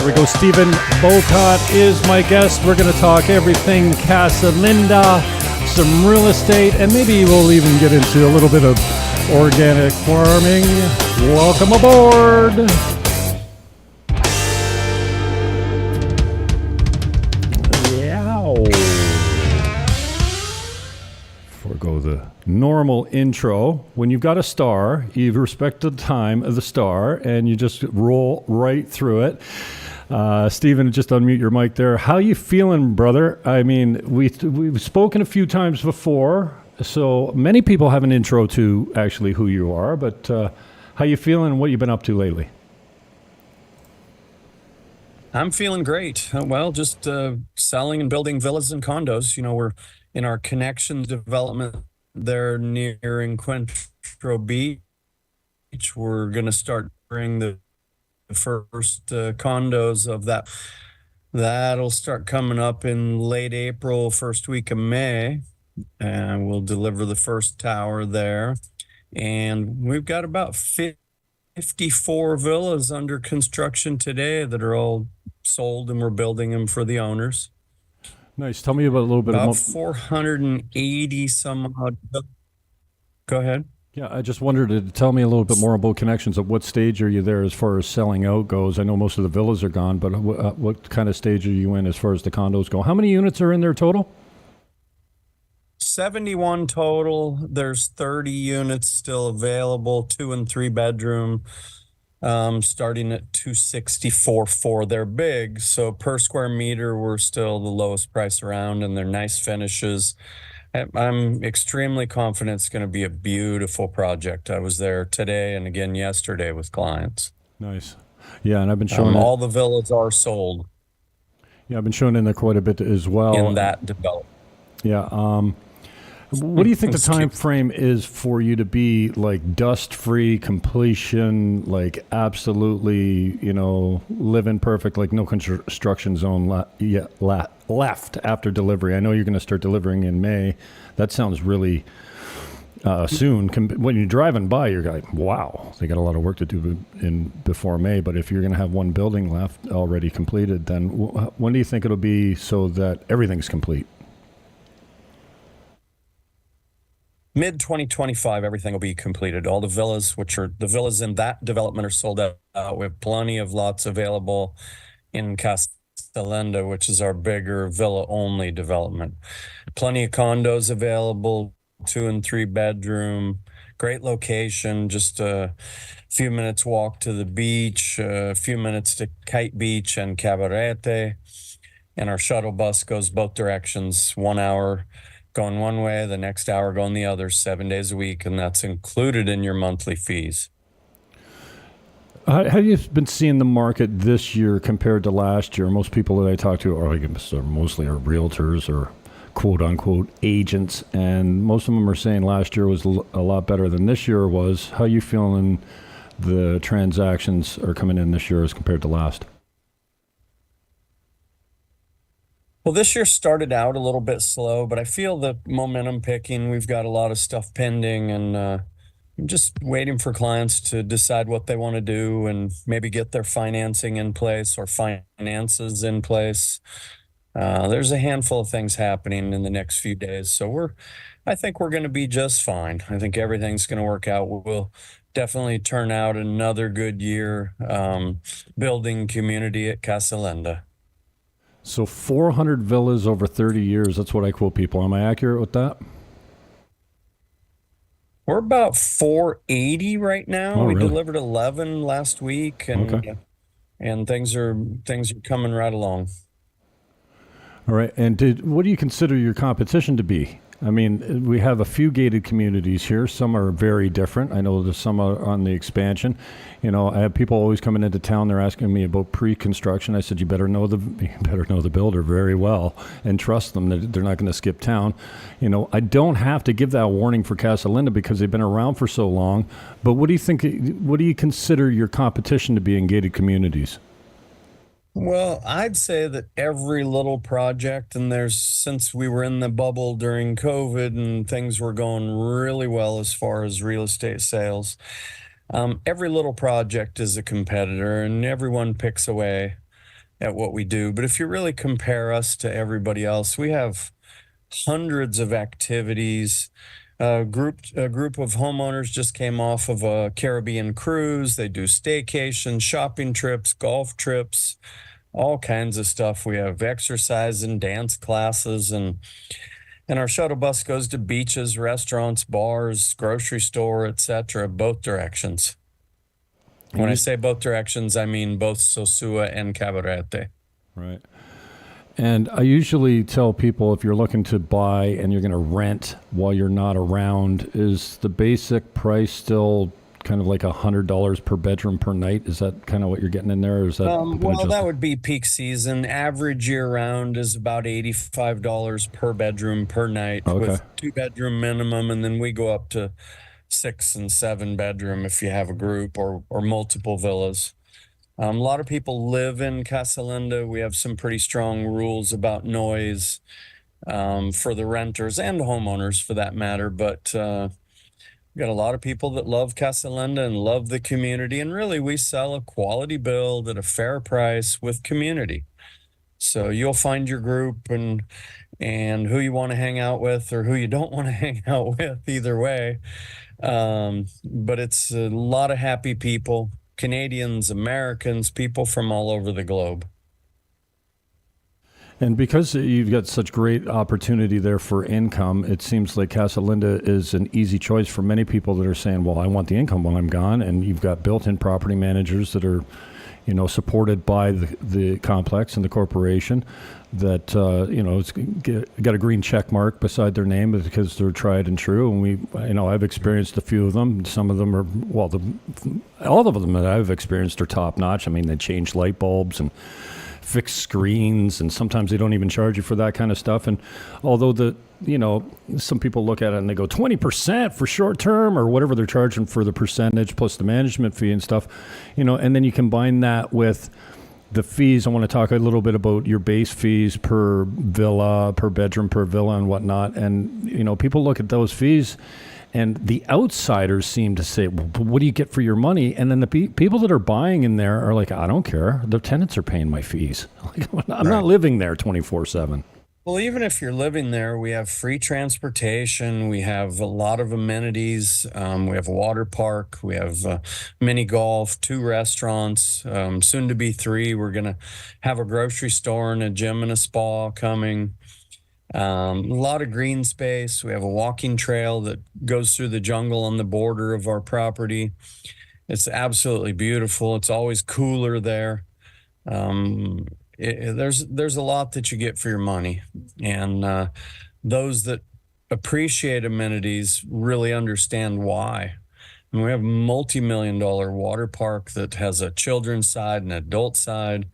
There we go. Stephen Bowcutt is my guest. We're going to talk everything Casa Linda, some real estate, and maybe we'll even get into a little bit of organic farming. Welcome aboard. Forgo the normal intro. When you've got a star, you respect the time of the star, and you just roll right through it. Stephen, just unmute your mic there. How you feeling, brother? I mean, we've spoken a few times before, so many people have an intro to actually who you are, but how you feeling and what you've been up to lately? I'm feeling great. Well, just selling and building villas and condos. You know, we're in our connection development there near Encuentro Beach. We're going to start bringing the first condos of that. That'll start coming up in late April, first week of May, and we'll deliver the first tower there. And we've got about 54 villas under construction today that are all sold, and we're building them for the owners. Nice. Tell me about a little bit about 480 some odd. Go ahead. Yeah, I just wondered to tell me a little bit more about connections. At what stage are you there as far as selling out goes? I know most of the villas are gone, but what kind of stage are you in as far as the condos go? How many units are in there total? 71 total. There's 30 units still available, 2 and 3 bedroom, starting at $264 for their big. So per square meter, we're still the lowest price around, and they're nice finishes. I'm extremely confident it's going to be a beautiful project. I was there today and again yesterday with clients. Nice. Yeah, and I've been showing all the villas are sold. Yeah, I've been showing in there quite a bit as well. In that development. Yeah. What do you think the time frame is for you to be like dust-free completion, like absolutely, living perfect, like no construction zone left after delivery? I know you're going to start delivering in May. That sounds really soon. When you're driving by, you're like, wow, they got a lot of work to do before May. But if you're going to have one building left already completed, then when do you think it'll be so that everything's complete? Mid-2025, everything will be completed. All the villas, the villas in that development, are sold out. We have plenty of lots available in Casa Linda, which is our bigger villa-only development. Plenty of condos available, 2 and 3 bedroom, great location, just a few minutes walk to the beach, a few minutes to Kite Beach and Cabarete. And our shuttle bus goes both directions, 1 hour going one way, the next hour going the other, 7 days a week, and that's included in your monthly fees. How have you been seeing the market this year compared to last year? Most people that I talk to are mostly realtors or quote-unquote agents, and most of them are saying last year was a lot better than this year was. How are you feeling the transactions are coming in this year as compared to last? Well, this year started out a little bit slow, but I feel the momentum picking. We've got a lot of stuff pending, and I'm just waiting for clients to decide what they want to do and maybe get their financing in place or finances in place. There's a handful of things happening in the next few days, so I think we're going to be just fine. I think everything's going to work out. We'll definitely turn out another good year building community at Casa Linda. So 400 villas over 30 years, that's what I quote people. Am I accurate with that? We're about 480 right now. Oh, we really? delivered 11 last week, and okay. And things are coming right along. All right. And what do you consider your competition to be? I mean, we have a few gated communities here. Some are very different. I know there's some are on the expansion. I have people always coming into town. They're asking me about pre-construction. I said, you better know the builder very well and trust them that they're not going to skip town. I don't have to give that warning for Casa Linda because they've been around for so long. But what do you think? What do you consider your competition to be in gated communities? Well, I'd say that every little project, and since we were in the bubble during COVID and things were going really well as far as real estate sales, every little project is a competitor and everyone picks away. at what we do. But if you really compare us to everybody else, we have hundreds of activities. A group of homeowners just came off of a Caribbean cruise. They do staycations, shopping trips, golf trips, all kinds of stuff. We have exercise and dance classes, and our shuttle bus goes to beaches, restaurants, bars, grocery store, etc., both directions. When I say both directions, I mean both Sosúa and Cabarete. Right. And I usually tell people, if you're looking to buy and you're going to rent while you're not around, is the basic price still kind of like $100 per bedroom per night? Is that kind of what you're getting in there? Or is that well, that would be peak season. Average year round is about $85 per bedroom per night, with 2-bedroom minimum, and then we go up to 6 and 7 bedroom if you have a group or multiple villas. A lot of people live in Casa Linda. We have some pretty strong rules about noise for the renters and homeowners for that matter. But we've got a lot of people that love Casa Linda and love the community. And really, we sell a quality build at a fair price with community. So you'll find your group and who you want to hang out with or who you don't want to hang out with, either way. But it's a lot of happy people. Canadians, Americans, people from all over the globe. And because you've got such great opportunity there for income, it seems like Casa Linda is an easy choice for many people that are saying, well, I want the income when I'm gone. And you've got built-in property managers that are, supported by the complex and the corporation that, it's got a green check mark beside their name because they're tried and true. And I've experienced a few of them. Some of them are, all of them that I've experienced are top notch. I mean, they change light bulbs and fix screens, and sometimes they don't even charge you for that kind of stuff. And although some people look at it and they go 20% for short term or whatever they're charging for the percentage plus the management fee and stuff, and then you combine that with the fees. I want to talk a little bit about your base fees per villa, per bedroom, per villa and whatnot. And, people look at those fees and the outsiders seem to say, well, what do you get for your money? And then the people that are buying in there are like, I don't care. The tenants are paying my fees. I'm not living there 24/7. Well, even if you're living there, we have free transportation. We have a lot of amenities. We have a water park. We have mini golf, 2 restaurants, soon to be 3. We're going to have a grocery store and a gym and a spa coming. A lot of green space. We have a walking trail that goes through the jungle on the border of our property. It's absolutely beautiful. It's always cooler there. There's a lot that you get for your money, and those that appreciate amenities really understand why. And we have a multi-million-dollar water park that has a children's side and adult side.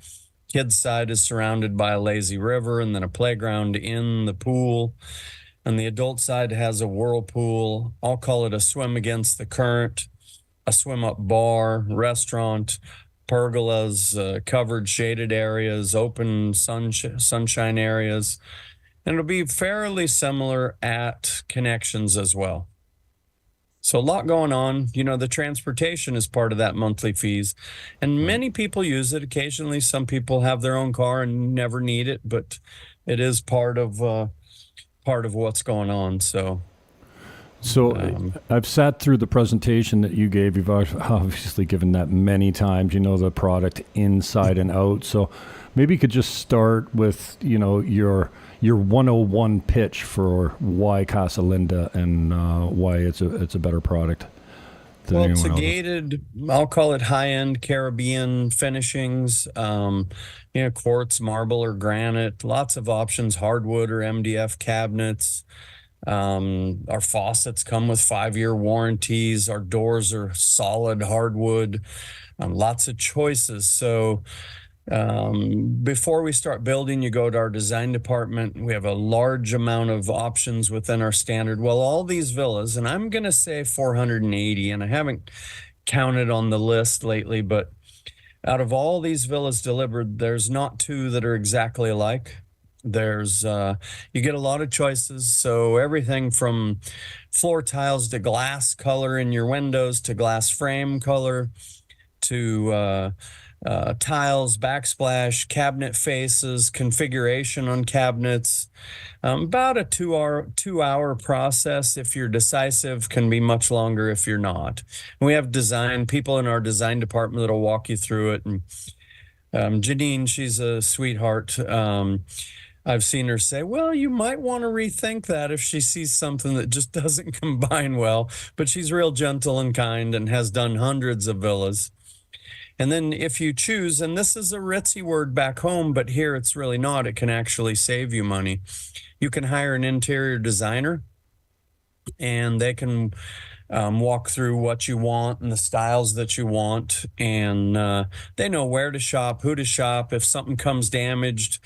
Kids side is surrounded by a lazy river and then a playground in the pool. And the adult side has a whirlpool. I'll call it a swim against the current, a swim up bar, restaurant, pergolas, covered shaded areas, open sunshine areas. And it'll be fairly similar at Connections as well. So a lot going on. The transportation is part of that monthly fees, and many people use it. Occasionally, some people have their own car and never need it, but it is part of what's going on. So I've sat through the presentation that you gave. You've obviously given that many times. The product inside and out. So maybe you could just start with your 101 pitch for why Casa Linda and why it's a better product than anyone else. It's a gated, I'll call it high-end Caribbean finishings, quartz, marble, or granite. Lots of options, hardwood or MDF cabinets. Our faucets come with 5-year warranties. Our doors are solid hardwood. Lots of choices. So before we start building, you go to our design department. We have a large amount of options within our standard. Well, all these villas, and I'm going to say 480, and I haven't counted on the list lately, but out of all these villas delivered, there's not 2 that are exactly alike. There's you get a lot of choices. So everything from floor tiles to glass color in your windows to glass frame color to tiles, backsplash, cabinet faces, configuration on cabinets. About a two hour process. If you're decisive, can be much longer if you're not. And we have design people in our design department that'll walk you through it. And Janine, she's a sweetheart. I've seen her say, well, you might want to rethink that if she sees something that just doesn't combine well. But she's real gentle and kind and has done hundreds of villas. And then if you choose, and this is a ritzy word back home, but here it's really not, it can actually save you money. You can hire an interior designer and they can walk through what you want and the styles that you want. And they know where to shop, who to shop, if something comes damaged,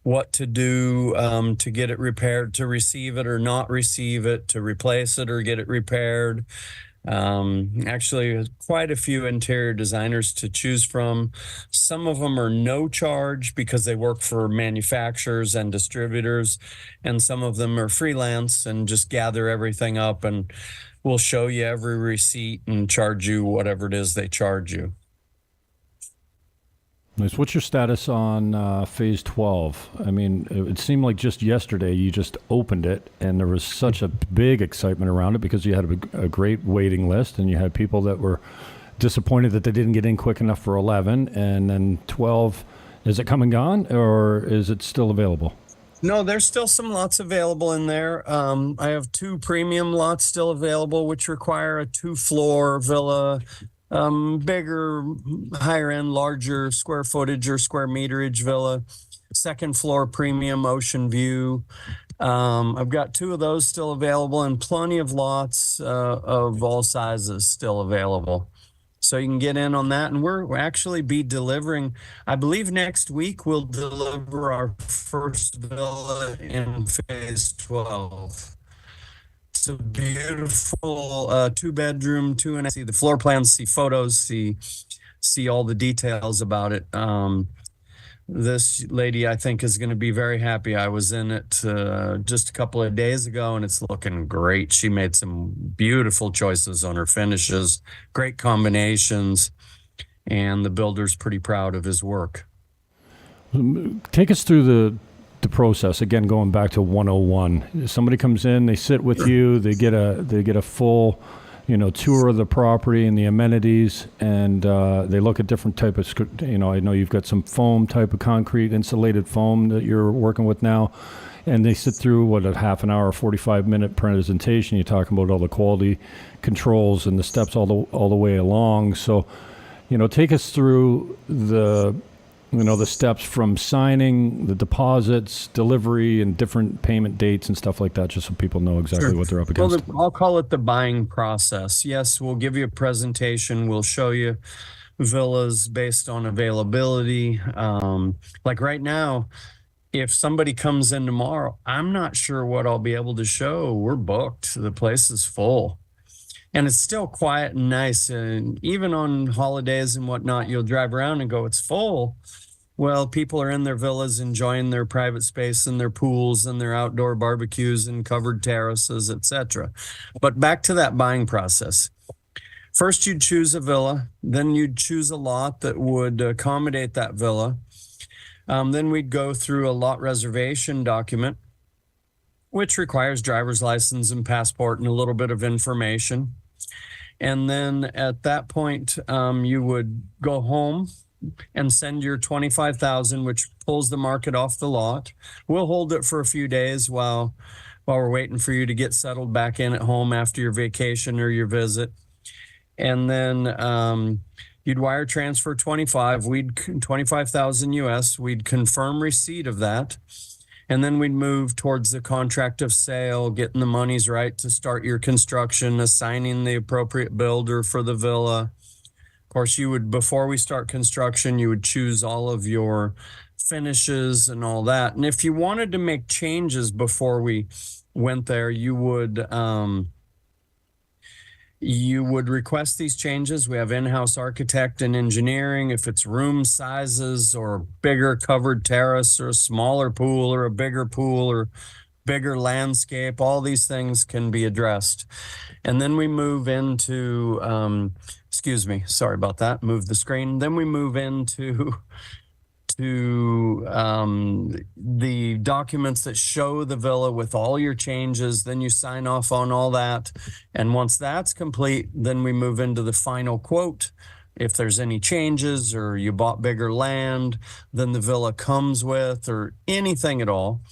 what to do to get it repaired, to receive it or not receive it, to replace it or get it repaired. Actually, quite a few interior designers to choose from. Some of them are no charge because they work for manufacturers and distributors, and some of them are freelance and just gather everything up and will show you every receipt and charge you whatever it is they charge you. Nice. What's your status on phase 12? I mean, it seemed like just yesterday you just opened it, and there was such a big excitement around it because you had a great waiting list, and you had people that were disappointed that they didn't get in quick enough for 11, and then 12. Is it come and gone, or is it still available? No, there's still some lots available in there. I have 2 premium lots still available, which require a 2-floor villa. Bigger, higher end, larger square footage or square meterage villa, 2nd floor premium ocean view. I've got 2 of those still available and plenty of lots of all sizes still available. So you can get in on that. And we'll actually be delivering, I believe next week we'll deliver our first villa in phase 12. It's a beautiful 2-bedroom, 2.5. See the floor plans, see photos, see all the details about it. This lady, I think, is going to be very happy. I was in it just a couple of days ago, and it's looking great. She made some beautiful choices on her finishes, great combinations, and the builder's pretty proud of his work. Take us through the process again, going back to 101. Somebody comes in, they sit with you, they get a full tour of the property and the amenities, and they look at different type of I know you've got some foam type of concrete, insulated foam that you're working with now, and they sit through a half an hour, 45-minute presentation. You're talking about all the quality controls and the steps all the way along. So take us through the steps from signing, the deposits, delivery, and different payment dates and stuff like that, just so people know exactly what they're up against. Well, I'll call it the buying process. Yes, we'll give you a presentation. We'll show you villas based on availability. Like right now, if somebody comes in tomorrow, I'm not sure what I'll be able to show. We're booked. The place is full. And it's still quiet and nice. And even on holidays and whatnot, you'll drive around and go, it's full. Well, people are in their villas enjoying their private space and their pools and their outdoor barbecues and covered terraces, etc. But back to that buying process. First, you'd choose a villa. Then you'd choose a lot that would accommodate that villa. Then we'd go through a lot reservation document, which requires driver's license and passport and a little bit of information. And then at that point, you would go home and send your $25,000, which pulls the market off the lot. We'll hold it for a few days while we're waiting for you to get settled back in at home after your vacation or your visit. And then you'd wire transfer 25,000 US. We'd confirm receipt of that. And then we'd move towards the contract of sale, getting the monies right to start your construction, assigning the appropriate builder for the villa. Of course, before we start construction, you would choose all of your finishes and all that. And if you wanted to make changes before we went there, you would request these changes. We have in-house architect and engineering. If it's room sizes or bigger covered terrace or a smaller pool or a bigger pool or bigger landscape, all these things can be addressed. And then we move into excuse me, sorry about that. Move the screen. Then we move into the documents that show the villa with all your changes. Then you sign off on all that. And once that's complete, then we move into the final quote. If there's any changes or you bought bigger land than the villa comes with or anything at all,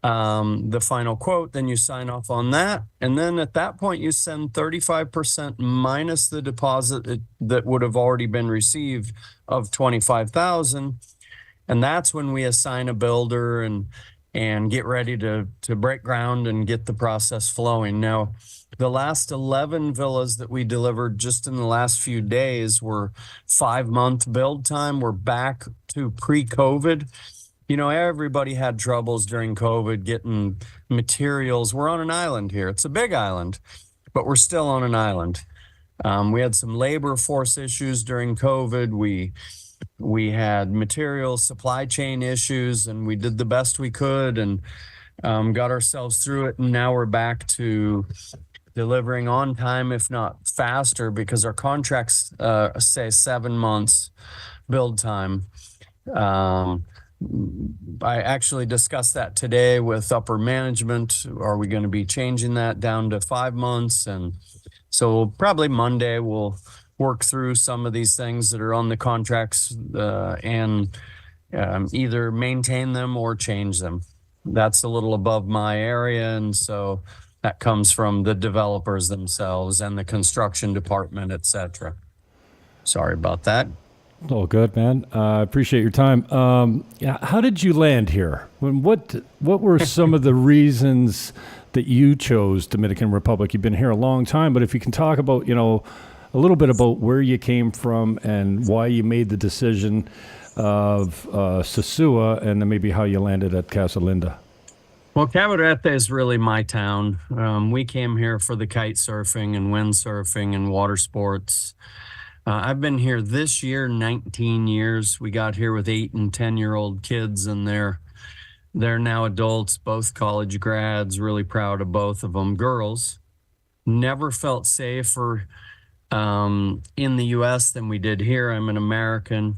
the final quote, then you sign off on that. And then at that point, you send 35% minus the deposit that would have already been received of $25,000. And that's when we assign a builder and get ready to break ground and get the process flowing. Now, the last 11 villas that we delivered just in the last few days were 5-month build time. We're back to pre-COVID. You know, everybody had troubles during COVID getting materials. We're on an island here. It's a big island, but we're still on an island. We had some labor force issues during COVID. We had material supply chain issues, and we did the best we could and got ourselves through it. And now we're back to delivering on time, if not faster, because our contracts say 7 months build time. I actually discussed that today with upper management. Are we going to be changing that down to 5 months? And so probably Monday we'll work through some of these things that are on the contracts and either maintain them or change them. That's a little above my area, and so that comes from the developers themselves and the construction department, etc. Sorry about that. Oh, good, man. I appreciate your time. How did you land here? What were some of the reasons that you chose Dominican Republic? You've been here a long time, but if you can talk about, a little bit about where you came from and why you made the decision of Sosúa, and then maybe how you landed at Casa Linda. Well, Cabarete is really my town. We came here for the kite surfing and windsurfing and water sports. I've been here this year 19 years. We got here with 8 and 10-year-old kids, and they're now adults, both college grads. Really proud of both of them. Girls. Never felt safer in the U.S. than we did here. I'm an American.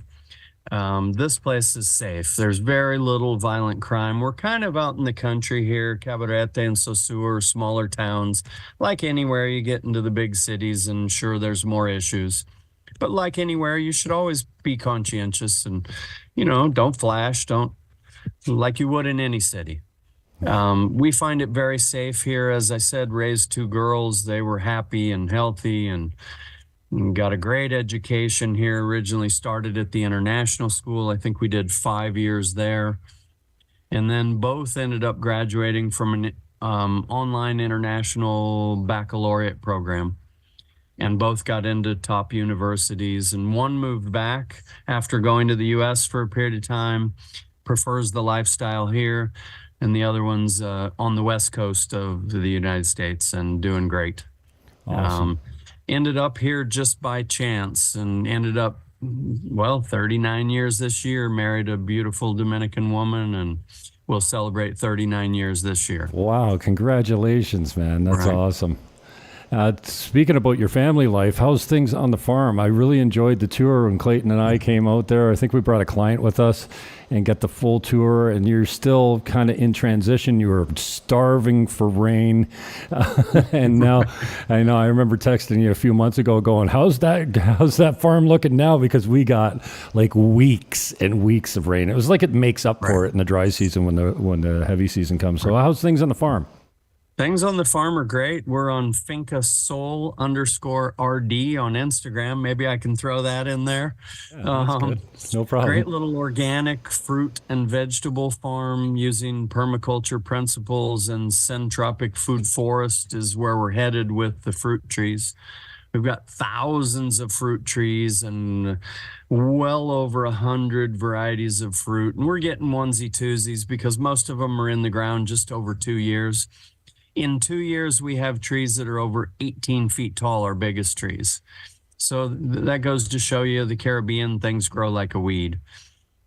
This place is safe. There's very little violent crime. We're kind of out in the country here. Cabarete and Sosúa are smaller towns. Like anywhere, you get into the big cities, and sure, there's more issues. But like anywhere, you should always be conscientious and, don't flash, don't like you would in any city. We find it very safe here. As I said, raised 2 girls. They were happy and healthy and got a great education here. Originally started at the international school. I think we did 5 years there. And then both ended up graduating from an online international baccalaureate program. And both got into top universities. And one moved back after going to the U.S. for a period of time, prefers the lifestyle here. And the other one's on the West Coast of the United States and doing great. Awesome. Ended up here just by chance and ended up, 39 years this year, married a beautiful Dominican woman, and we'll celebrate 39 years this year. Wow. Congratulations, man. That's Right. awesome. Speaking about your family life, how's things on the farm? I really enjoyed the tour when Clayton and I came out there. I think we brought a client with us and got the full tour, and you're still kind of in transition. You were starving for rain. And now I remember texting you a few months ago going, how's that farm looking now? Because we got like weeks and weeks of rain. It was like it makes up for it in the dry season when the heavy season comes. So how's things on the farm? Things on the farm are great. We're on Finca Sol _RD on Instagram. Maybe I can throw that in there. Yeah, that's good. No problem. Great little organic fruit and vegetable farm using permaculture principles, and centropic food forest is where we're headed with the fruit trees. We've got thousands of fruit trees and well over 100 varieties of fruit. And we're getting onesie twosies because most of them are in the ground just over 2 years. In 2 years, we have trees that are over 18 feet tall, our biggest trees. So that goes to show you the Caribbean, things grow like a weed.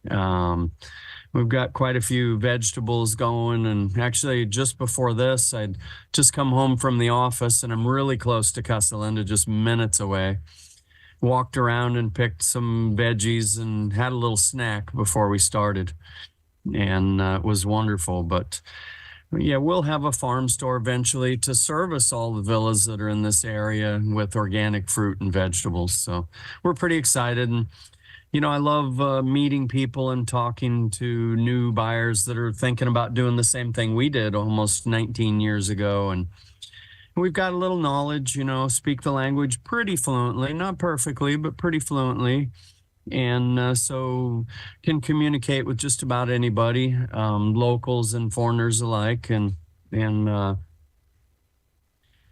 We've got quite a few vegetables going. And actually, just before this, I'd just come home from the office, and I'm really close to Casa Linda, just minutes away. walked around and picked some veggies and had a little snack before we started. And it was wonderful. But yeah, we'll have a farm store eventually to service all the villas that are in this area with organic fruit and vegetables. So we're pretty excited. And, I love meeting people and talking to new buyers that are thinking about doing the same thing we did almost 19 years ago. And we've got a little knowledge, speak the language pretty fluently, not perfectly, but pretty fluently. And so can communicate with just about anybody, locals and foreigners alike. And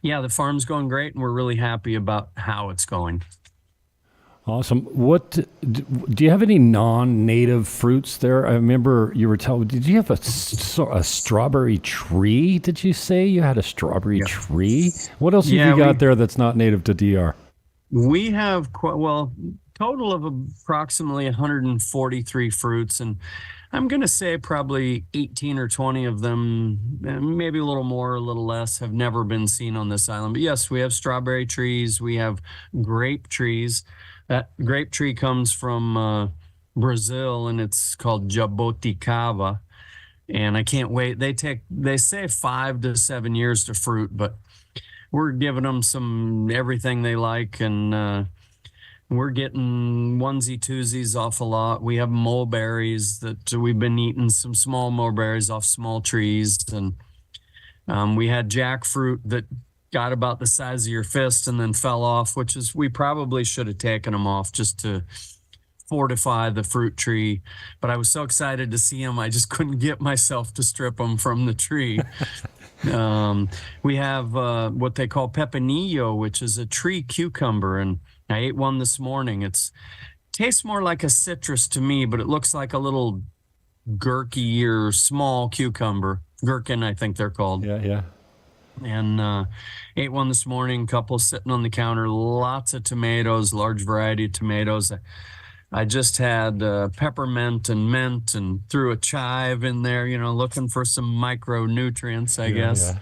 yeah, the farm's going great, and we're really happy about how it's going. Awesome. What do you have any non-native fruits there? I remember you were telling. Did you have a strawberry tree? Did you say you had a strawberry tree? What else have you got there that's not native to DR? We have total of approximately 143 fruits, and I'm going to say probably 18 or 20 of them, maybe a little more, a little less, have never been seen on this island. But yes, we have strawberry trees. We have grape trees. That grape tree comes from Brazil, and it's called jaboticaba. And I can't wait. They say 5 to 7 years to fruit, but we're giving them everything they like, and we're getting onesie twosies off a lot. We have mulberries that we've been eating, some small mulberries off small trees. And we had jackfruit that got about the size of your fist and then fell off, we probably should have taken them off just to fortify the fruit tree. But I was so excited to see them, I just couldn't get myself to strip them from the tree. We have what they call pepinillo, which is a tree cucumber, and I ate one this morning. It tastes more like a citrus to me, but it looks like a little gherky or small cucumber. Gherkin, I think they're called. Yeah. And ate one this morning, couple sitting on the counter, lots of tomatoes, large variety of tomatoes. I just had peppermint and mint and threw a chive in there, looking for some micronutrients, I guess. Yeah.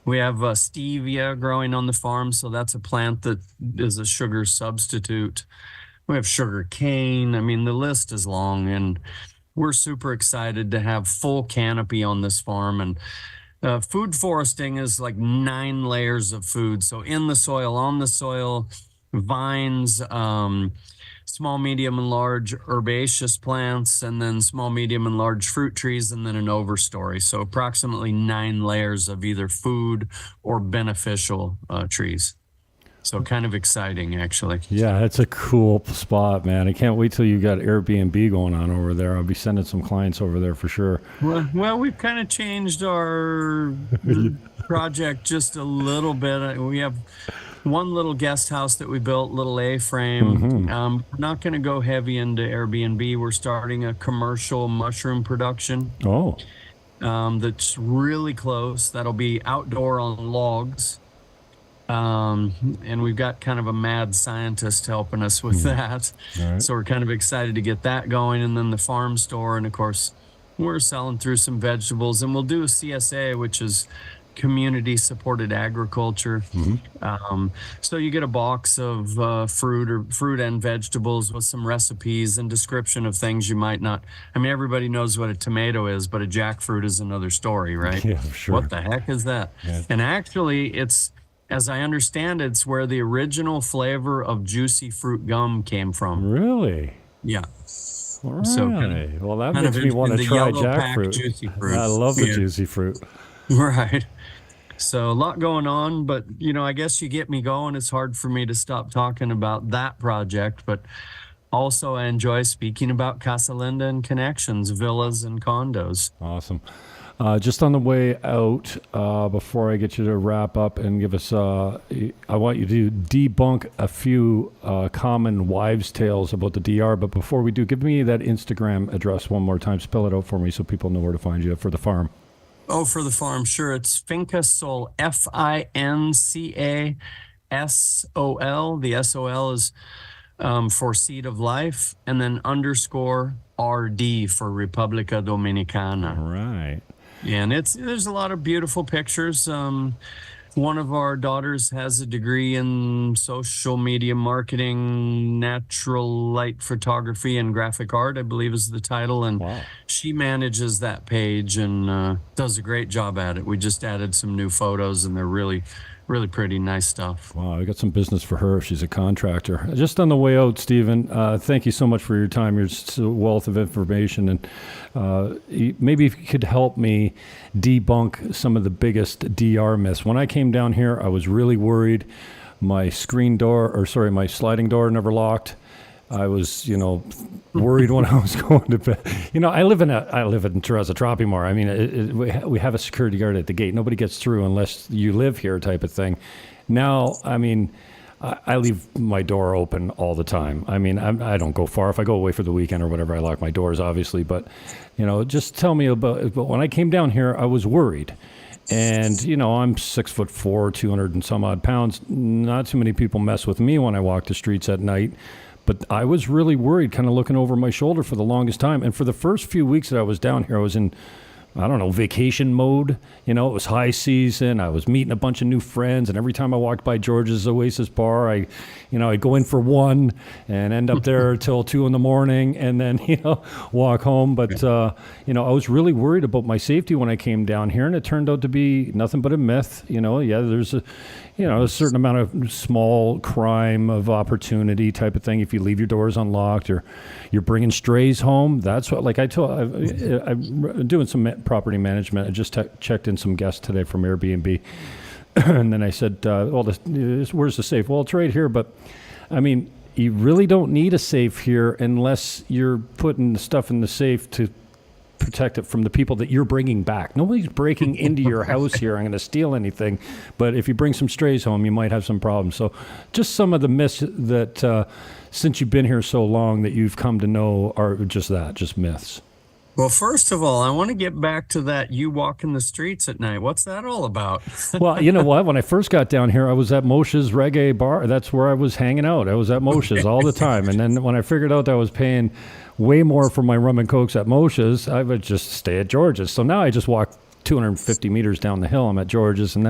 We have stevia growing on the farm, so that's a plant that is a sugar substitute. We have sugar cane. I mean, the list is long, and we're super excited to have full canopy on this farm. And food foresting is like 9 layers of food. So in the soil, on the soil, vines, small, medium, and large herbaceous plants, and then small, medium, and large fruit trees, and then an overstory. So approximately 9 layers of either food or beneficial trees. So kind of exciting, actually. Yeah, it's a cool spot, man. I can't wait till you got Airbnb going on over there. I'll be sending some clients over there for sure. Well, we've kind of changed our project just a little bit. We have one little guest house that we built, little A-frame. We're not going to go heavy into Airbnb. We're starting a commercial mushroom production. Oh. That's really close. That'll be outdoor on logs. And we've got kind of a mad scientist helping us with that. Right. So we're kind of excited to get that going. And then the farm store. And of course, we're selling through some vegetables, and we'll do a CSA, which is community supported agriculture. So you get a box of fruit and vegetables with some recipes and description of things you might not. I mean, everybody knows what a tomato is, but a jackfruit is another story, right? Yeah, sure. What the heck is that? Yeah. And actually, it's, as I understand it, it's where the original flavor of juicy fruit gum came from. Really? Yeah. All right. So Well, that makes me want to try jackfruit. Juicy fruit. I love the juicy fruit. Right. So a lot going on, but I guess you get me going. It's hard for me to stop talking about that project, but also I enjoy speaking about Casa Linda and connections, villas and condos. Awesome. Just on the way out, before I get you to wrap up and give us, I want you to debunk a few common wives' tales about the DR. But before we do, give me that Instagram address one more time. Spell it out for me so people know where to find you for the farm. Oh, for the farm, sure. It's Finca Sol, FINCASOL. The SOL is for Seed of Life, and then _ RD for República Dominicana. All right. And there's a lot of beautiful pictures. One of our daughters has a degree in social media marketing, natural light photography, and graphic art, I believe is the title. And Wow. she manages that page and does a great job at it. We just added some new photos, and they're really, really pretty, nice stuff. Wow, I got some business for her if she's a contractor. Just on the way out, Stephen, thank you so much for your time, your wealth of information, and maybe if you could help me debunk some of the biggest DR myths. When I came down here, I was really worried. My sliding door never locked. I was, worried when I was going to bed. I live in Teresa Tropimar. I mean, we have a security guard at the gate. Nobody gets through unless you live here, type of thing. Now, I mean, I leave my door open all the time. I mean, I don't go far. If I go away for the weekend or whatever, I lock my doors, obviously. But, just tell me about. But when I came down here, I was worried. And, I'm 6'4", 200 and some odd pounds. Not too many people mess with me when I walk the streets at night. But I was really worried, kind of looking over my shoulder for the longest time. And for the first few weeks that I was down here, I was in, vacation mode. It was high season. I was meeting a bunch of new friends. And every time I walked by George's Oasis Bar, I'd go in for one and end up there till 2 a.m. and then, walk home. But, I was really worried about my safety when I came down here. And it turned out to be nothing but a myth. There's a certain amount of small crime of opportunity type of thing. If you leave your doors unlocked or you're bringing strays home, that's what, I'm doing some property management. I just checked in some guests today from Airbnb. And then I said, where's the safe? Well, it's right here. But I mean, you really don't need a safe here unless you're putting the stuff in the safe to protect it from the people that you're bringing back. Nobody's breaking into your house here. I'm going to steal anything. But if you bring some strays home, you might have some problems. So just some of the myths that since you've been here so long that you've come to know are just myths. Well, first of all, I want to get back to that you walking the streets at night. What's that all about? Well, you know what? When I first got down here, I was at Moshe's Reggae Bar. That's where I was hanging out. I was at Moshe's all the time. And then when I figured out that I was paying way more for my rum and cokes at Moshe's, I would just stay at George's. So now I just walk 250 meters down the hill. I'm at George's, and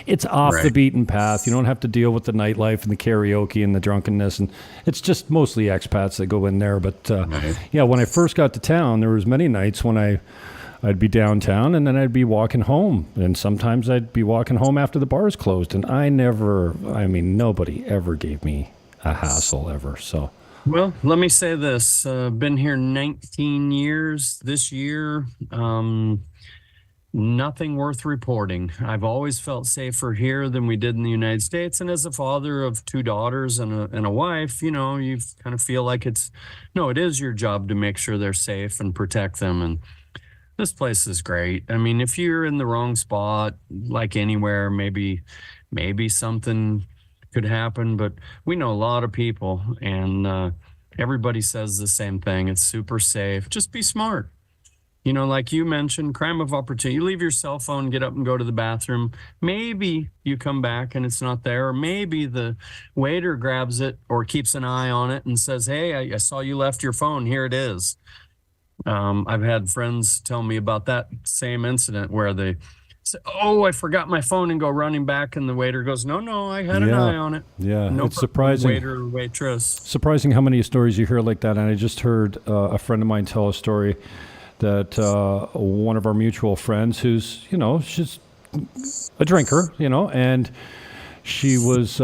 it's off the beaten path. You don't have to deal with the nightlife and the karaoke and the drunkenness, and it's just mostly expats that go in there. But when I first got to town, there was many nights when I'd be downtown, and then I'd be walking home, and sometimes I'd be walking home after the bars closed, and nobody ever gave me a hassle ever. So. Well, let me say this. Been here 19 years this year. Nothing worth reporting. I've always felt safer here than we did in the United States. And as a father of 2 daughters and a wife, you kind of feel like it is your job to make sure they're safe and protect them. And this place is great. I mean, if you're in the wrong spot, like anywhere, maybe something could happen, but we know a lot of people, and everybody says the same thing. It's super safe. Just be smart. Like you mentioned, crime of opportunity. You leave your cell phone, get up and go to the bathroom. Maybe you come back and it's not there. Or maybe the waiter grabs it or keeps an eye on it and says, hey, I saw you left your phone. Here it is. I've had friends tell me about that same incident where they say, oh, I forgot my phone, and go running back. And the waiter goes, no, I had an eye on it. Yeah, no it's surprising. Waiter or waitress. Surprising how many stories you hear like that. And I just heard a friend of mine tell a story that one of our mutual friends who's, she's a drinker, and she was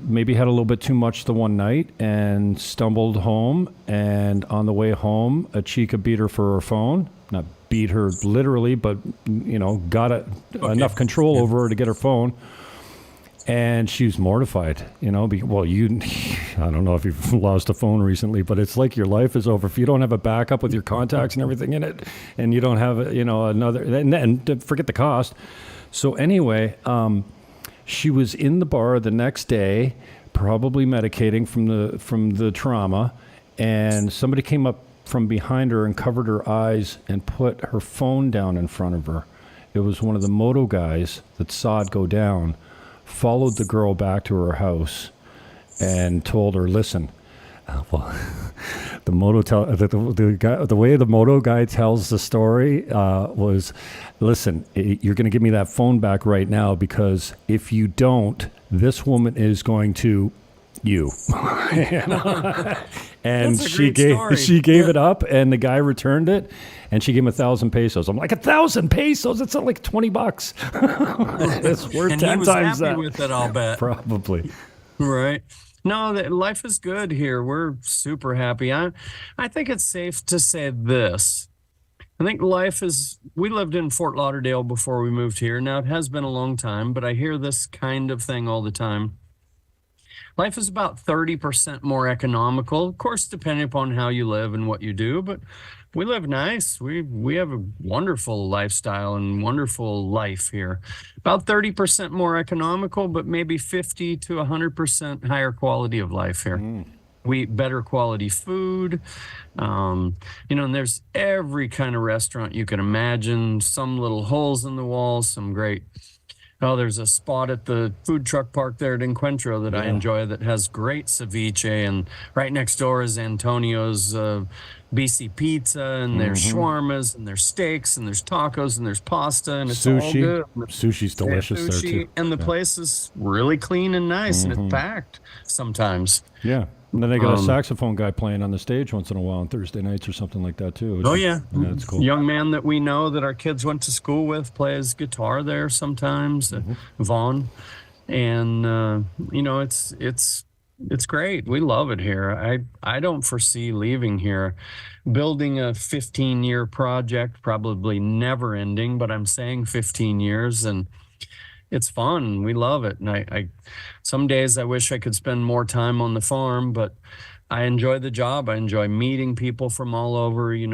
maybe had a little bit too much the one night and stumbled home. And on the way home, a chica beat her for her phone. Not beat her literally, but, got enough control over her to get her phone. And she was mortified, I don't know if you've lost a phone recently, but it's like your life is over. If you don't have a backup with your contacts and everything in it, and you don't have, another, and forget the cost. So anyway, she was in the bar the next day, probably medicating from the trauma, and somebody came up from behind her and covered her eyes and put her phone down in front of her. It was one of the moto guys that saw it go down, followed the girl back to her house and told her, listen, Well, the way the moto guy tells the story was, listen, you're going to give me that phone back right now, because if you don't, this woman is going to you. And she gave it up, and the guy returned it, and she gave him 1,000 pesos. I'm like, 1,000 pesos? It's like $20. It's worth and 10 he was times happy that. with it, I'll bet. Probably. Right. No, life is good here. We're super happy. I think it's safe to say this. I think we lived in Fort Lauderdale before we moved here. Now, it has been a long time, but I hear this kind of thing all the time. Life is about 30% more economical, of course, depending upon how you live and what you do, but we live nice. We have a wonderful lifestyle and wonderful life here. About 30% more economical, but maybe 50 to 100% higher quality of life here. We eat better quality food, and there's every kind of restaurant you can imagine, some little holes in the walls, some great. Oh, there's a spot at the food truck park there at Encuentro that I enjoy that has great ceviche, and right next door is Antonio's BC Pizza, and there's shawarmas, and there's steaks, and there's tacos, and there's pasta, and it's all good. Sushi's delicious there too. And the place is really clean and nice, and it's packed sometimes. Yeah. And then they got a saxophone guy playing on the stage once in a while on Thursday nights or something like that too. Yeah, that's cool. Young man that we know that our kids went to school with plays guitar there sometimes, Vaughn, and it's great. We love it here. I don't foresee leaving here. Building a 15-year project, probably never ending, but I'm saying 15 years, and it's fun. We love it. And I some days I wish I could spend more time on the farm, but I enjoy the job. I enjoy meeting people from all over. It's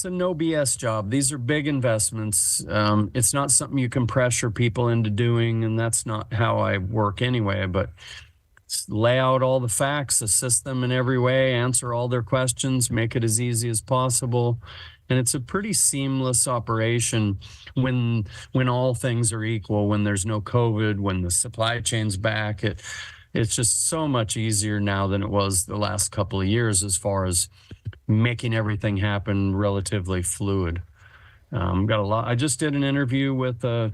a no BS job. These are big investments. It's not something you can pressure people into doing, and that's not how I work anyway, but lay out all the facts, assist them in every way, answer all their questions, make it as easy as possible. And it's a pretty seamless operation when all things are equal, when there's no COVID, when the supply chain's back. It's just so much easier now than it was the last couple of years as far as making everything happen relatively fluid. Got a lot. I just did an interview with a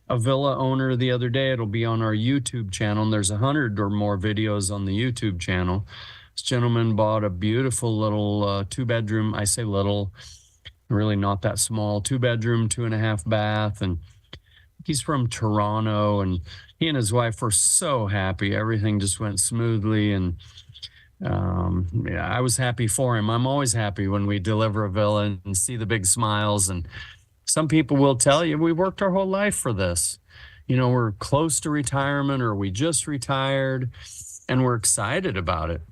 villa owner the other day. It'll be on our YouTube channel, and there's 100 or more videos on the YouTube channel. This gentleman bought a beautiful little 2-bedroom. I say little, really not that small, 2-bedroom, 2.5 bath. And he's from Toronto, and he and his wife were so happy. Everything just went smoothly. And I was happy for him. I'm always happy when we deliver a villa and see the big smiles. And some people will tell you, we worked our whole life for this. We're close to retirement, or we just retired, and we're excited about it.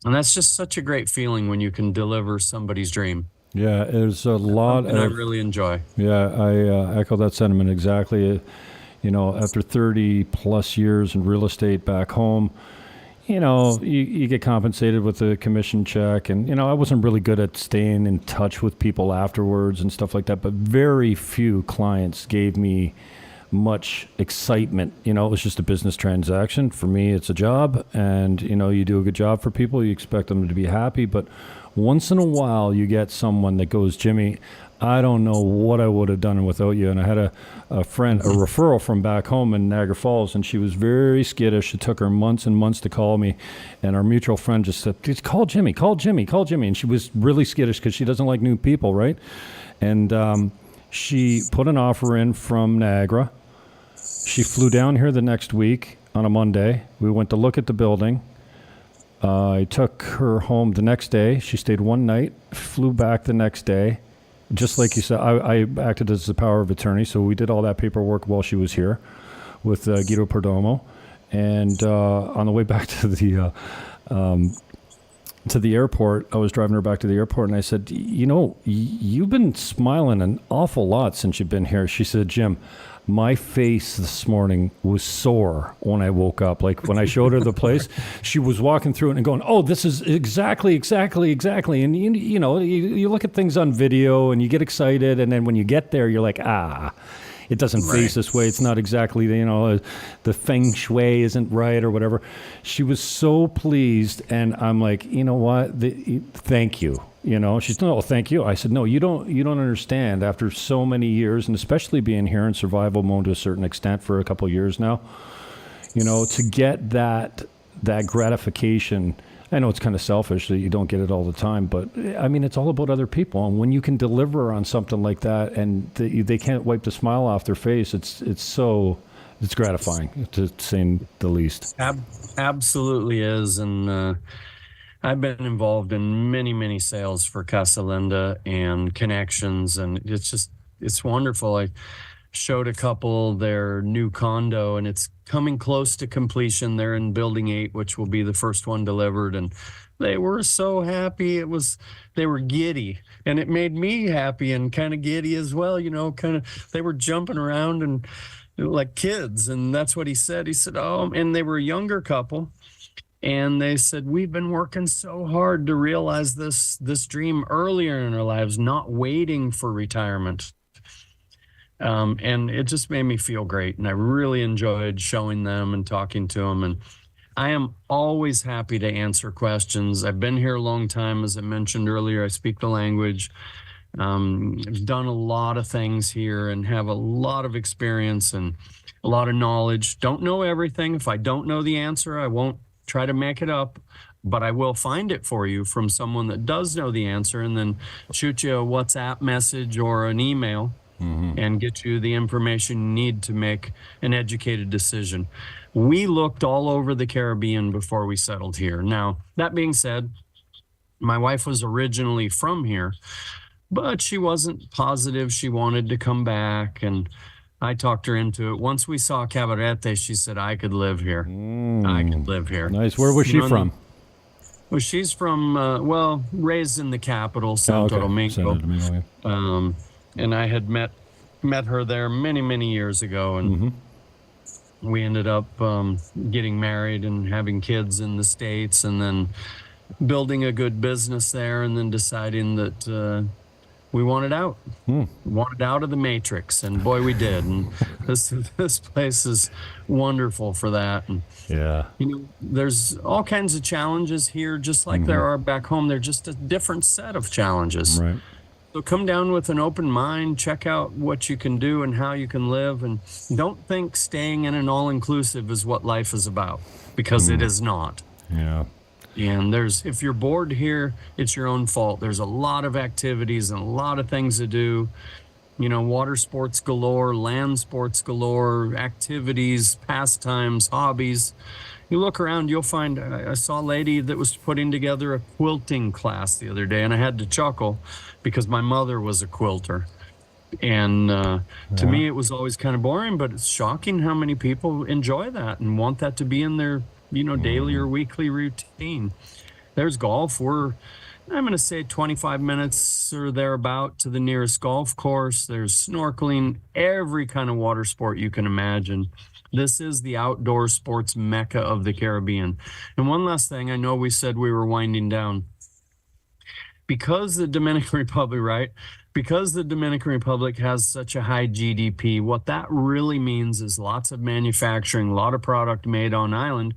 And that's just such a great feeling when you can deliver somebody's dream. Yeah, there's a lot I really enjoy. Yeah, I echo that sentiment exactly. After 30 plus years in real estate back home, you get compensated with a commission check. And, I wasn't really good at staying in touch with people afterwards and stuff like that. But very few clients gave me much excitement. It was just a business transaction. For me, it's a job. And, you do a good job for people. You expect them to be happy. But once in a while, you get someone that goes, Jimmy, I don't know what I would have done without you. And I had a friend, a referral from back home in Niagara Falls, and she was very skittish. It took her months and months to call me. And our mutual friend just said, call Jimmy, call Jimmy, call Jimmy. And she was really skittish because she doesn't like new people, right? And she put an offer in from Niagara. She flew down here the next week on a Monday. We went to look at the building. I took her home the next day. She stayed one night, flew back the next day. Just like you said, I acted as the power of attorney, so we did all that paperwork while she was here with Guido Perdomo. And on the way back to the airport, I was driving her back to the airport, and I said, you've been smiling an awful lot since you've been here. She said, Jim, my face this morning was sore when I woke up. Like when I showed her the place, she was walking through it and going, oh, this is exactly. And you look at things on video and you get excited. And then when you get there, you're like, it doesn't face this way. It's not exactly, the feng shui isn't right or whatever. She was so pleased, and I'm like, you know what? Thank you. She's no, thank you. I said, no, you don't understand. After so many years, and especially being here in survival mode to a certain extent for a couple of years now, to get that gratification. I know it's kind of selfish that you don't get it all the time, but I mean, it's all about other people. And when you can deliver on something like that, and they can't wipe the smile off their face, it's gratifying, to say the least. Absolutely is. And I've been involved in many sales for Casa Linda and connections, and it's wonderful. I showed a couple their new condo, and it's coming close to completion. They're in building 8, which will be the first one delivered, and they were so happy. They were giddy, and it made me happy and kind of giddy as well. They were jumping around and like kids. And that's what he said. He said, oh, and they were a younger couple. And they said, we've been working so hard to realize this dream earlier in our lives, not waiting for retirement. And it just made me feel great. And I really enjoyed showing them and talking to them. And I am always happy to answer questions. I've been here a long time. As I mentioned earlier, I speak the language. I've done a lot of things here and have a lot of experience and a lot of knowledge. Don't know everything. If I don't know the answer, I won't try to make it up, but I will find it for you from someone that does know the answer, and then shoot you a WhatsApp message or an email. And get you the information you need to make an educated decision. We looked all over the Caribbean before we settled here. Now, that being said, my wife was originally from here, but she wasn't positive she wanted to come back, and I talked her into it. Once we saw Cabarete, she said, I could live here. I could live here. Nice. Where was she from? Well, she's from, raised in the capital, Santo Domingo. Santo Domingo, yeah. And I had met her there many years ago, and we ended up getting married and having kids in the States, and then building a good business there, and then deciding that we wanted out. Wanted out of the matrix, and boy, we did. And this place is wonderful for that. And yeah, there's all kinds of challenges here, just like there are back home. They're just a different set of challenges. Right. So come down with an open mind, check out what you can do and how you can live, and don't think staying in an all-inclusive is what life is about, because it is not. Yeah. And if you're bored here, it's your own fault. There's a lot of activities and a lot of things to do. Water sports galore, land sports galore, activities, pastimes, hobbies. You look around, you'll find, I saw a lady that was putting together a quilting class the other day, and I had to chuckle because my mother was a quilter. And to me, it was always kind of boring, but it's shocking how many people enjoy that and want that to be in their, daily or weekly routine. There's golf. I'm going to say 25 minutes or thereabout to the nearest golf course. There's snorkeling, every kind of water sport you can imagine. This is the outdoor sports mecca of the Caribbean. And one last thing, I know we said we were winding down. Because the Dominican Republic has such a high GDP, what that really means is lots of manufacturing, a lot of product made on island,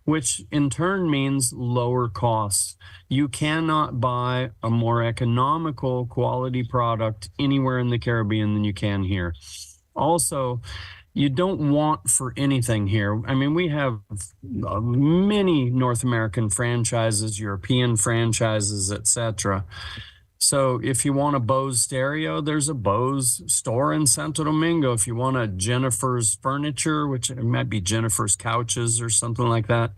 which in turn means lower costs. You cannot buy a more economical quality product anywhere in the Caribbean than you can here. Also, you don't want for anything here. I mean, we have many North American franchises, European franchises, etc. So if you want a Bose stereo, there's a Bose store in Santo Domingo. If you want a Jennifer's furniture, which it might be Jennifer's couches or something like that,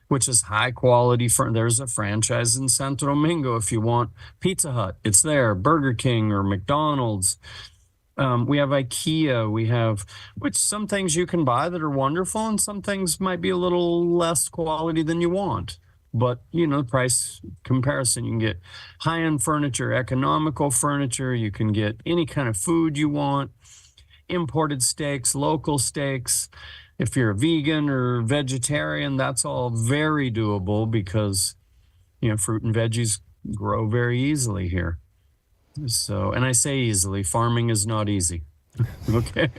which is high quality, there's a franchise in Santo Domingo. If you want Pizza Hut, it's there. Burger King or McDonald's. We have IKEA, which some things you can buy that are wonderful, and some things might be a little less quality than you want. But, price comparison, you can get high-end furniture, economical furniture, you can get any kind of food you want, imported steaks, local steaks. If you're a vegan or vegetarian, that's all very doable because, fruit and veggies grow very easily here. So, and I say easily, farming is not easy. Okay.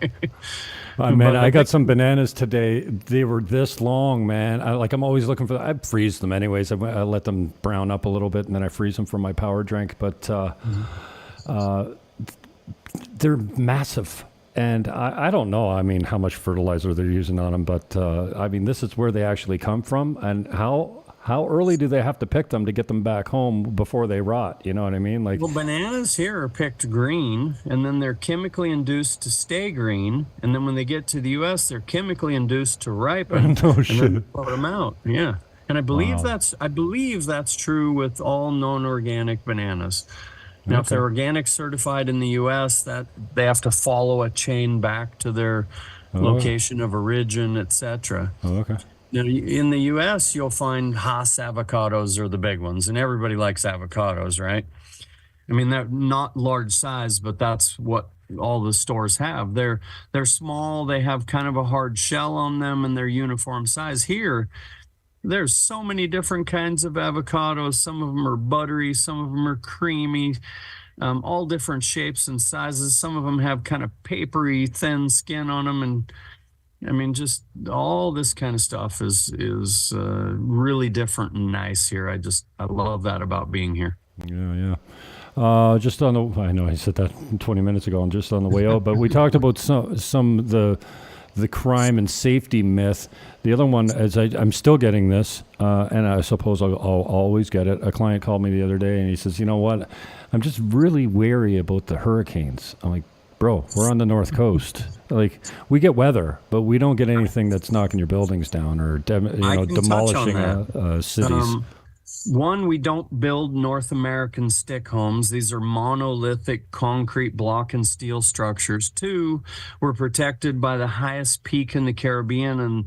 Man, But I I got think some bananas today. They were this long, man. I'm always looking for. I freeze them anyways. I let them brown up a little bit, and then I freeze them for my power drink. But they're massive, and I don't know. I mean, how much fertilizer they're using on them, but I mean, this is where they actually come from, and how early do they have to pick them to get them back home before they rot? You know what I mean? Like, well, bananas here are picked green, and then they're chemically induced to stay green, and then when they get to the U.S., they're chemically induced to ripen, no and then they shit. put them out. Yeah, and Wow. I believe that's true with all non-organic bananas. Now, if Okay. they're organic certified in the U.S., that they have to follow a chain back to their Oh. location of origin, etc. Oh, okay. Now, in the US, you'll find Hass avocados are the big ones, and everybody likes avocados, right? I mean, they're not large size, but that's what all the stores have. They're small, they have kind of a hard shell on them, and they're uniform size. Here, there's so many different kinds of avocados. Some of them are buttery, some of them are creamy, all different shapes and sizes. Some of them have kind of papery, thin skin on them, and I mean, just all this kind of stuff is really different and nice here. I love that about being here. Yeah, yeah. Just on the, I know I said that 20 minutes ago, and just on the way out, but we talked about some of the crime and safety myth. The other one is I'm still getting this, and I suppose I'll always get it. A client called me the other day, and he says, "You know what? I'm just really wary about the hurricanes." I'm like, "Bro, we're on the North Coast. Like, we get weather, but we don't get anything that's knocking your buildings down or I can touch on demolishing that. cities." One, we don't build North American stick homes. These are monolithic concrete block and steel structures. Two, we're protected by the highest peak in the Caribbean and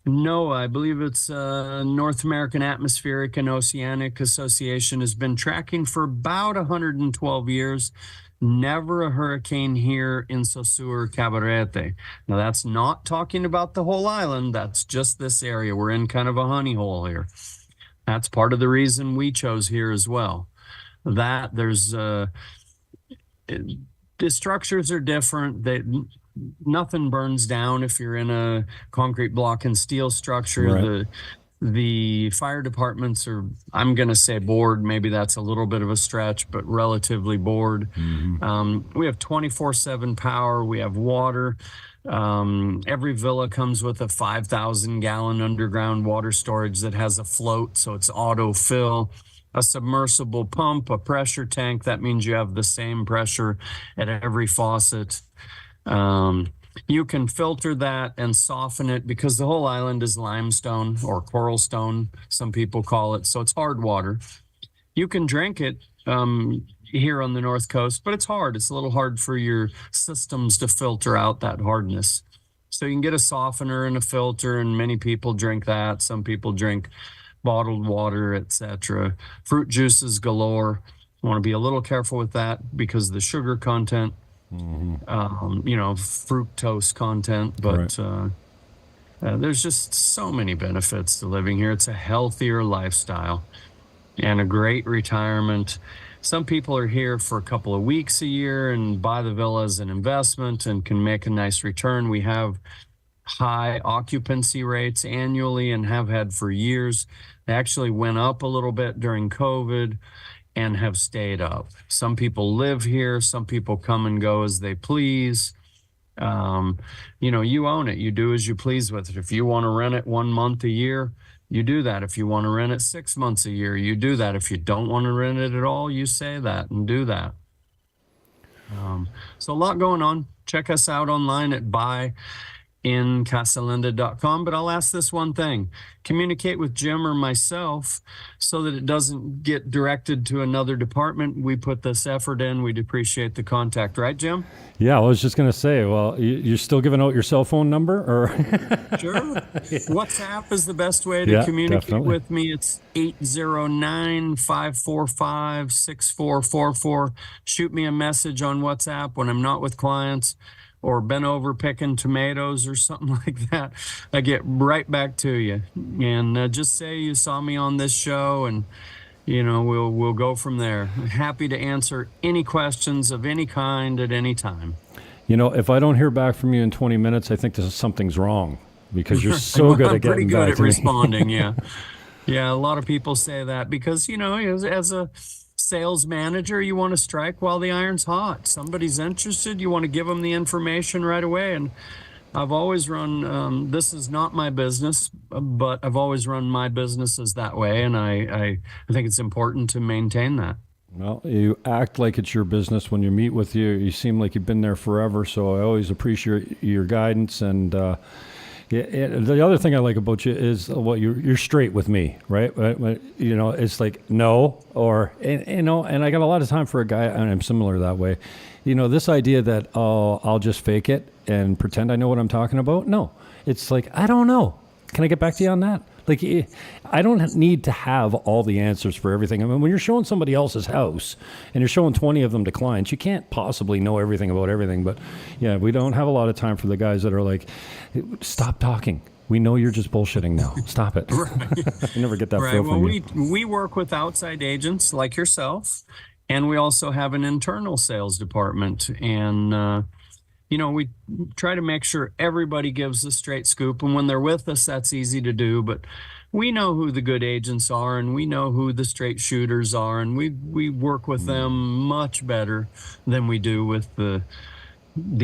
NOAA, I believe it's North American Atmospheric and Oceanic Association, has been tracking for about 112 years. Never a hurricane here in Sosúa or Cabarete. Now, that's not talking about the whole island. That's just this area. We're in kind of a honey hole here. That's part of the reason we chose here as well. That there's the structures are different. Nothing burns down if you're in a concrete block and steel structure. Right. The fire departments are, I'm going to say bored. Maybe that's a little bit of a stretch, but relatively bored. We have 24/7 power. We have water. Every villa comes with a 5,000 gallon underground water storage that has a float, so it's auto fill. A submersible pump, a pressure tank. That means you have the same pressure at every faucet. You can filter that and soften it because the whole island is limestone or coral stone, some people call it. So it's hard water. You can drink it here on the North Coast, but it's hard. It's a little hard for your systems to filter out that hardness. So you can get a softener and a filter, and many people drink that. Some people drink bottled water, etc. Fruit juices galore. I want to be a little careful with that because of the sugar content. Fructose content, but there's just so many benefits to living here. It's a healthier lifestyle and a great retirement. Some people are here for a couple of weeks a year and buy the villa as an investment and can make a nice return. We have high occupancy rates annually and have had for years. They actually went up a little bit during COVID and have stayed up. Some people live here. Some people come and go as they please. You own it. You do as you please with it. If you want to rent it 1 month a year, you do that. If you want to rent it 6 months a year, you do that. If you don't want to rent it at all, you say that and do that. So a lot going on. Check us out online at casalinda.com. But I'll ask this one thing: communicate with Jim or myself so that it doesn't get directed to another department. We put this effort in. We'd appreciate the contact, right, Jim? Yeah, I was just going to say, well, you're still giving out your cell phone number, or? Sure. WhatsApp is the best way to communicate definitely with me. It's 809-545-6444. Shoot me a message on WhatsApp when I'm not with clients or been over picking tomatoes or something like that. I get right back to you. And just say you saw me on this show, and we'll go from there. I'm happy to answer any questions of any kind at any time. You know, if I don't hear back from you in 20 minutes, I think something's wrong because you're so good I'm at getting pretty good back at to me. responding. Yeah. Yeah. A lot of people say that because, as a sales manager, you want to strike while the iron's hot. Somebody's interested. You want to give them the information right away. And I've always run, this is not my business, but I've always run my businesses that way. And I think it's important to maintain that. Well, you act like it's your business when you meet with you. You seem like you've been there forever, so I always appreciate your guidance. And the other thing I like about you is you're straight with me, right? It's like no, and I got a lot of time for a guy, and I'm similar that way. This idea that I'll just fake it and pretend I know what I'm talking about. No, it's like I don't know. Can I get back to you on that? Like, I don't need to have all the answers for everything. I mean, when you're showing somebody else's house and you're showing 20 of them to clients, you can't possibly know everything about everything. But yeah, we don't have a lot of time for the guys that are like, stop talking. We know you're just bullshitting now. Stop it. Right. I never get that Right. feel Well, from you. we work with outside agents like yourself, and we also have an internal sales department. And, we try to make sure everybody gives a straight scoop. And when they're with us, that's easy to do. But we know who the good agents are, and we know who the straight shooters are. And we work with them much better than we do with the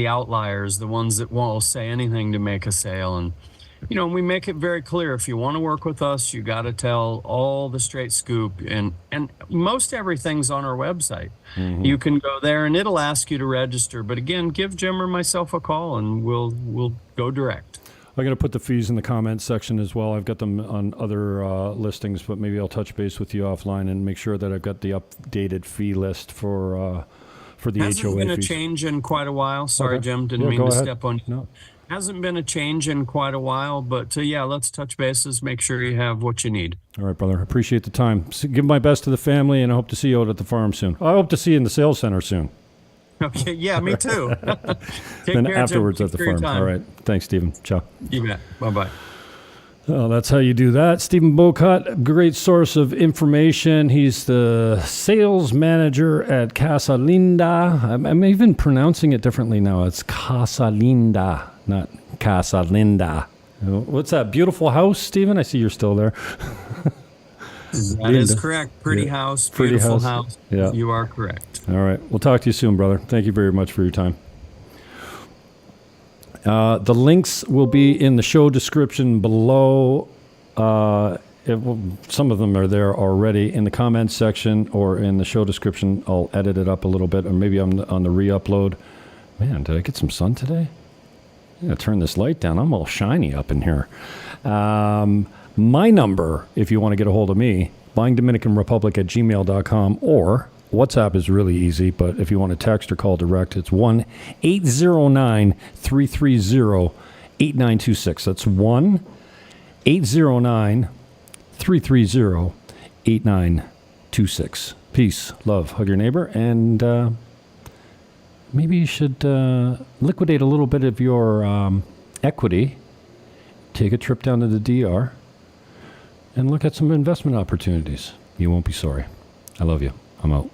outliers, the ones that won't say anything to make a sale. And, we make it very clear. If you want to work with us, you got to tell all the straight scoop. And most everything's on our website. Mm-hmm. You can go there and it'll ask you to register. But again, give Jim or myself a call and we'll go direct. I'm going to put the fees in the comments section as well. I've got them on other listings, but maybe I'll touch base with you offline and make sure that I've got the updated fee list for the HOA fees. Hasn't been a change in quite a while. Sorry, okay. Jim, didn't mean to step on you. No. Hasn't been a change in quite a while, but let's touch bases, make sure you have what you need. All right, brother. Appreciate the time. Give my best to the family, and I hope to see you out at the farm soon. I hope to see you in the sales center soon. Okay, yeah, me too. Then care, afterwards at the farm. All right. Thanks, Stephen. Ciao. You bet. Bye-bye. Oh, that's how you do that. Stephen Bowcutt, great source of information. He's the sales manager at Casa Linda. I'm even pronouncing it differently now. It's Casa Linda, not Casa Linda. What's that beautiful house, Stephen? I see you're still there. That is correct. Pretty house, beautiful house. Yeah. You are correct. All right. We'll talk to you soon, brother. Thank you very much for your time. The links will be in the show description below. Some of them are there already in the comments section or in the show description. I'll edit it up a little bit, or maybe on the re-upload. Man, did I get some sun today? Yeah, turn this light down. I'm all shiny up in here. My number, if you want to get a hold of me, buyingdominicanrepublic@gmail.com, or WhatsApp is really easy, but if you want to text or call direct, it's 1-809-330-8926. That's 1-809-330-8926. Peace, love, hug your neighbor, and maybe you should liquidate a little bit of your equity, take a trip down to the DR, and look at some investment opportunities. You won't be sorry. I love you. I'm out.